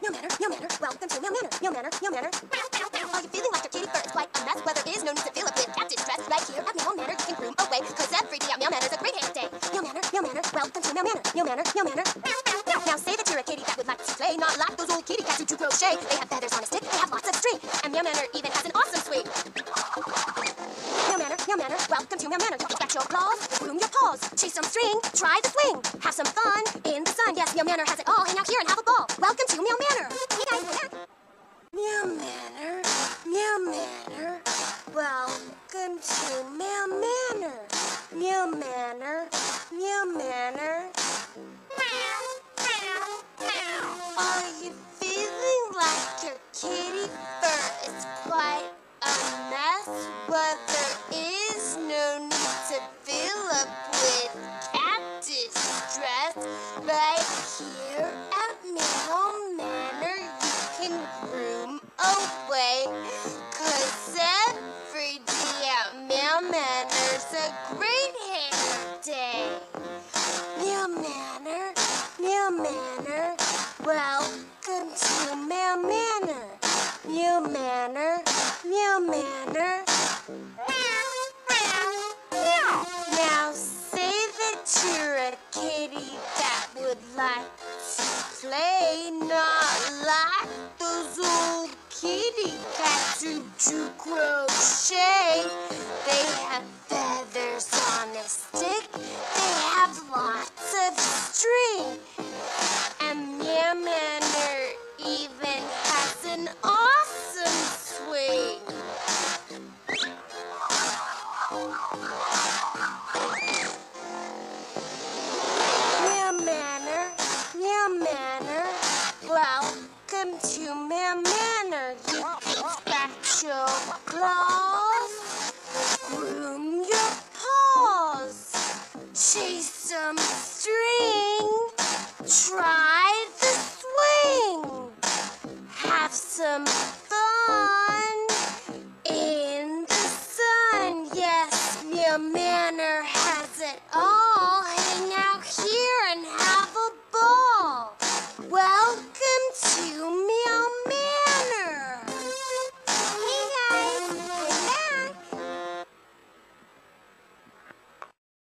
Meow manor, welcome to Meow manor, Meow manor, Meow manor. Are you feeling like your kitty fur is quite a mess? Well, there is no need to feel a bit that distressed. Right here at Meow manor, you can groom away, cause every day at Meow manor is a great hair day. Meow manor, welcome to Meow manor, Meow manor, Meow manor. Now say that you're a kitty that would like to play, not like those old kitty cats who do crochet. They have feathers on a stick, they have lots of string, and Meow manor even has an awesome swing. Meow manor, welcome to Meow manor. Scratch your claws, groom your paws, chase some string, try the swing, have some fun in the sun. Yes, Meow manor has it all. Hang out here and have a ball. Welcome to Meow manor. Hey guys, Meow manor, Meow manor. Welcome to Meow manor. Meow manor, Meow manor. Are you feeling like your kitty fur is quite a mess? Well, there is no need to fill up with cat distress. Right here at Meow manor, you can groom away, cause every day at Meow manor's a great hair day. Meow manor, Meow manor. Welcome to Meow manor, Meow manor, Meow manor. Now say that you're a kitty that would like to play, not like those old kitty cats who do crochet. They have feathers on a stick, they have lots of string, and Meow manor even has an awesome swing. Meow manor, welcome to Meow manor. You can scratch your claws, groom your paws, chase some string, try the swing, have some fun in the sun. Yes, Meow manor has it all.